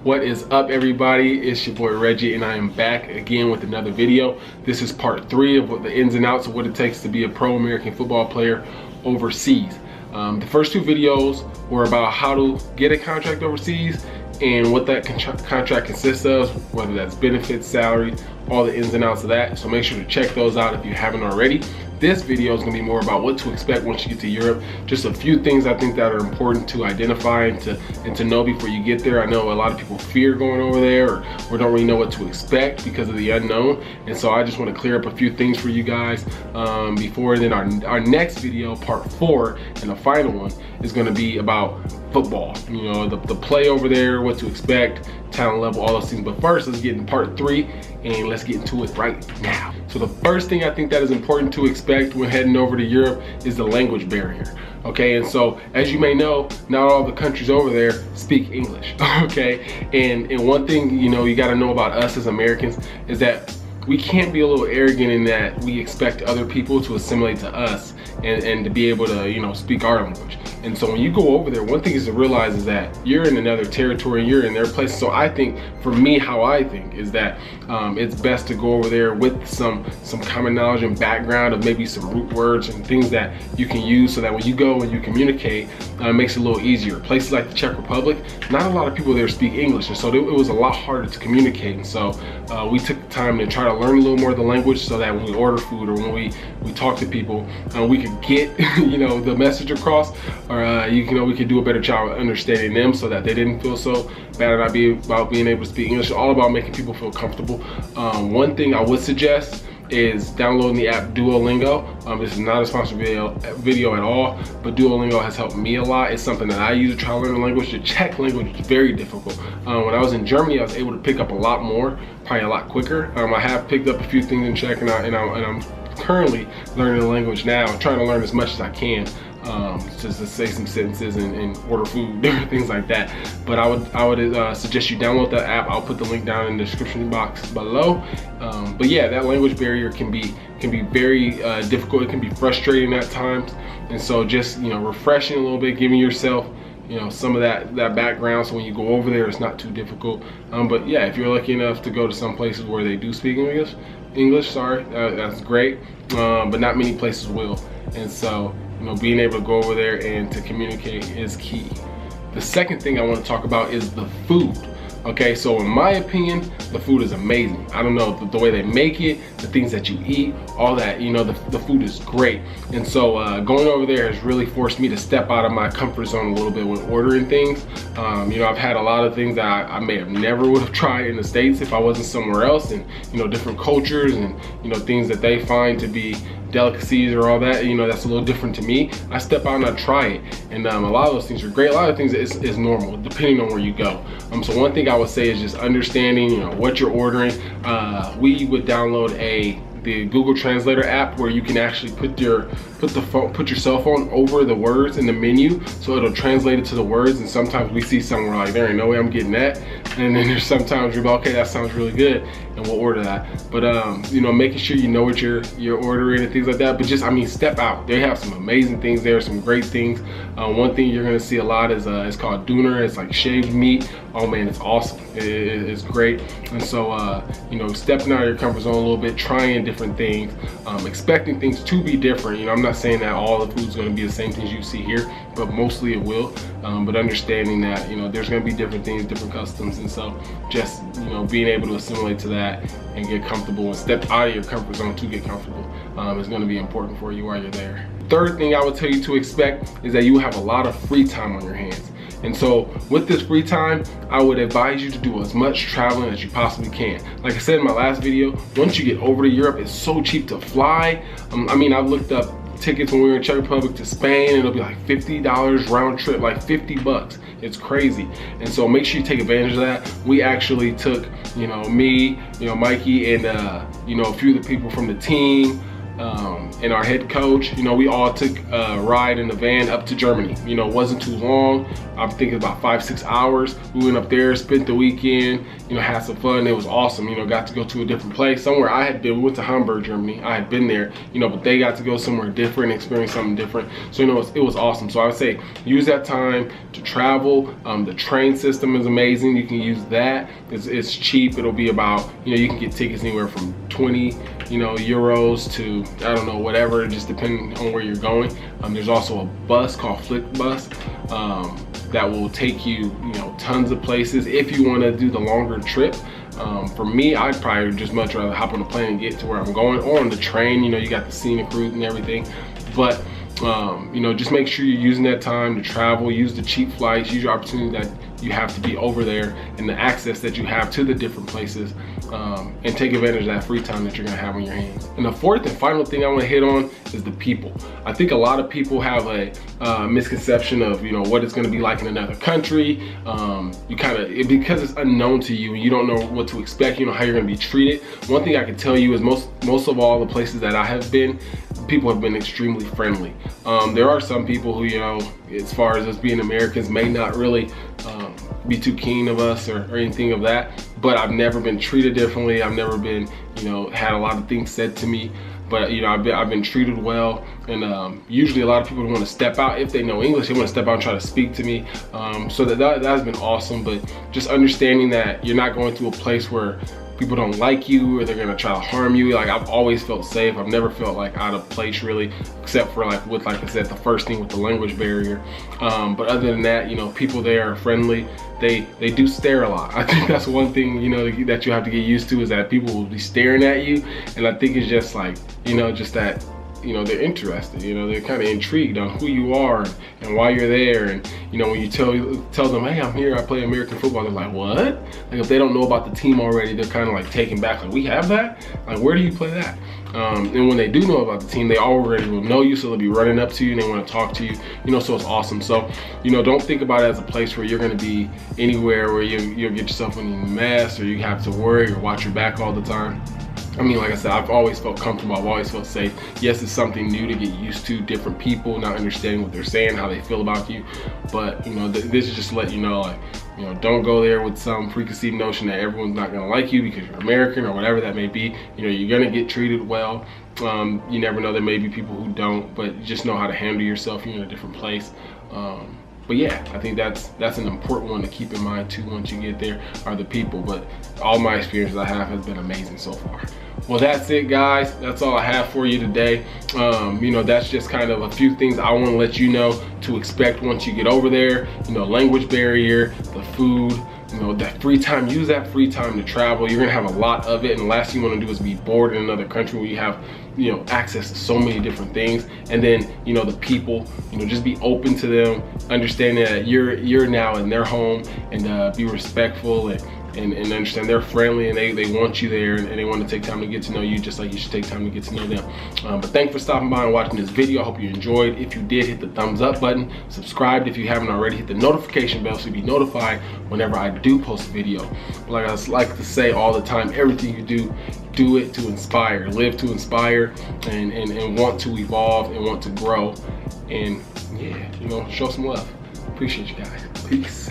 What is up, everybody? It's your boy Reggie, and I am back again with another video. This is part 3 of what the ins and outs of what it takes to be a pro American football player overseas. The first 2 videos were about how to get a contract overseas and what that contract consists of, whether that's benefits, salary, all the ins and outs of that. So make sure to check those out if you haven't already. This video is going to be more about what to expect once you get to Europe. Just a few things I think that are important to identify and to know before you get there. I know a lot of people fear going over there or don't really know what to expect because of the unknown. And so I just want to clear up a few things for you guys before then our next video, part 4, and the final one, is going to be about football. You know, the play over there, what to expect, talent level, all those things. But first, let's get into part 3 and let's get into it right now. So the first thing I think that is important to expect when heading over to Europe is the language barrier. Okay, and so as you may know, not all the countries over there speak English. Okay, and one thing you got to know about us as Americans is that we can't be a little arrogant in that we expect other people to assimilate to us and to be able to speak our language. And so when you go over there, one thing is to realize is that you're in another territory, you're in their place. So I think, for me, how I think is that it's best to go over there with some common knowledge and background of maybe some root words and things that you can use, so that when you go and you communicate, it makes it a little easier. Places like the Czech Republic, not a lot of people there speak English, and so it was a lot harder to communicate. And so we took the time to try to learn a little more of the language, so that when we order food or when we talk to people, we could get the message across, or we could do a better job of understanding them, so that they didn't feel so bad about being able to speak English. All about making people feel comfortable. One thing I would suggest is downloading the app Duolingo. This is not a sponsored video at all, but Duolingo has helped me a lot. It's something that I use to try to learn the language. The Czech language is very difficult. When I was in Germany, I was able to pick up a lot more, probably a lot quicker. I have picked up a few things in Czech, and I'm currently learning the language now. I'm trying to learn as much as I can. Just to say some sentences and order food, different things like that. But I would suggest you download that app. I'll put the link down in the description box below. But yeah, that language barrier can be very difficult. It can be frustrating at times, and so just refreshing a little bit, giving yourself some of that background, so when you go over there, it's not too difficult. But yeah, if you're lucky enough to go to some places where they do speak English, that's great. But not many places will, and so being able to go over there and to communicate is key. The second thing I want to talk about is the food. Okay, so in my opinion, the food is amazing. I don't know, the way they make it, the things that you eat, all that, the food is great. And so going over there has really forced me to step out of my comfort zone a little bit when ordering things. I've had a lot of things that I may have never would have tried in the States if I wasn't somewhere else, and different cultures and things that they find to be delicacies or all that, that's a little different to me. I step out and I try it, and a lot of those things are great. A lot of things is normal depending on where you go. So one thing I would say is just understanding what you're ordering. We would download the Google Translator app, where you can actually put your cell phone over the words in the menu, so it'll translate it to the words. And sometimes we see somewhere like, there ain't no way I'm getting that, and then there's sometimes you're like, okay, that sounds really good, and we'll order that. But making sure you know what you're ordering and things like that. But just step out. They have some amazing things there, some great things. One thing you're gonna see a lot is it's called Döner. It's like shaved meat. Oh man, it's awesome. It's great. And so stepping out of your comfort zone a little bit, trying different things, expecting things to be different. I'm not saying that all the food's gonna be the same things you see here, but mostly it will. But understanding that there's gonna be different things, different customs, and so just being able to assimilate to that and get comfortable and step out of your comfort zone to get comfortable is gonna be important for you while you're there. Third thing I would tell you to expect is that you have a lot of free time on your hands. And so with this free time, I would advise you to do as much traveling as you possibly can. Like I said in my last video, once you get over to Europe, it's so cheap to fly. I've looked up tickets when we were in Czech Republic to Spain, and it'll be like $50 round trip, like 50 bucks. It's crazy. And so make sure you take advantage of that. We actually took, me, Mikey, and a few of the people from the team, and our head coach, you know, we all took a ride in the van up to Germany. You know, it wasn't too long. I'm thinking about 5-6 hours. We went up there, spent the weekend, you know, had some fun. It was awesome. You know, got to go to a different place, somewhere I had been. We went to Hamburg, Germany. I had been there, you know, but they got to go somewhere different, experience something different. So, you know, it was awesome. So I would say use that time to travel. The train system is amazing. You can use that. It's cheap. It'll be about, you know, you can get tickets anywhere from 20, you know, euros to, I don't know, whatever, just depending on where you're going. There's also a bus called Flixbus that will take you, you know, tons of places if you want to do the longer trip. For me, I'd probably just much rather hop on the plane and get to where I'm going, or on the train. You know, you got the scenic route and everything. But you know, just make sure you're using that time to travel, use the cheap flights, use your opportunity that you have to be over there and the access that you have to the different places, and take advantage of that free time that you're gonna have on your hands. And the fourth and final thing I wanna hit on is the people. I think a lot of people have a misconception of, you know, what it's gonna be like in another country. You because it's unknown to you and you don't know what to expect, you know, how you're gonna be treated. One thing I can tell you is most of all the places that I have been, people have been extremely friendly. There are some people who, you know, as far as us being Americans, may not really be too keen of us or anything of that, but I've never been treated differently. I've never been, you know, had a lot of things said to me, but you know, I've been treated well. And usually a lot of people want to step out if they know English. They want to step out and try to speak to me. So that has been awesome. But just understanding that you're not going to a place where people don't like you or they're gonna try to harm you. Like, I've always felt safe. I've never felt like out of place really, except for like I said, the first thing with the language barrier. But other than that, you know, people there are friendly. They do stare a lot. I think that's one thing, you know, that you have to get used to, is that people will be staring at you. And I think it's just like, you know, just that, you know, they're interested, you know, they're kind of intrigued on who you are and why you're there. And you know, when you tell them, hey, I'm here, I play American football, they're like, what? Like, if they don't know about the team already, they're kind of like taken back, like, we have that? Like, where do you play that? And when they do know about the team, they already will know you, so they'll be running up to you and they want to talk to you, you know, so it's awesome. So, you know, don't think about it as a place where you're going to be anywhere where you'll get yourself in a mess, or you have to worry or watch your back all the time. I mean, like I said, I've always felt comfortable. I've always felt safe. Yes, it's something new to get used to, different people, not understanding what they're saying, how they feel about you. But, you know, this is just to let you know, like, you know, don't go there with some preconceived notion that everyone's not going to like you because you're American or whatever that may be. You know, you're going to get treated well. You never know, there may be people who don't, but just know how to handle yourself. You're in a different place. But yeah, I think that's an important one to keep in mind too once you get there, are the people. But all my experiences I have has been amazing so far. Well, that's it, guys. That's all I have for you today. You know, that's just kind of a few things I want to let you know to expect once you get over there. You know, language barrier, the food, you know, that free time. Use that free time to travel. You're gonna have a lot of it, and the last thing you want to do is be bored in another country where you have, you know, access to so many different things. And then, you know, the people, you know, just be open to them, understanding that you're now in their home, and be respectful and understand they're friendly and they want you there, and they want to take time to get to know you just like you should take time to get to know them. But thanks for stopping by and watching this video. I hope you enjoyed. If you did, hit the thumbs up button. Subscribe if you haven't already. Hit the notification bell so you'll be notified whenever I do post a video. Like I like to say all the time, everything you do it to inspire. Live to inspire, and want to evolve and want to grow. And yeah, you know, show some love. Appreciate you guys. Peace.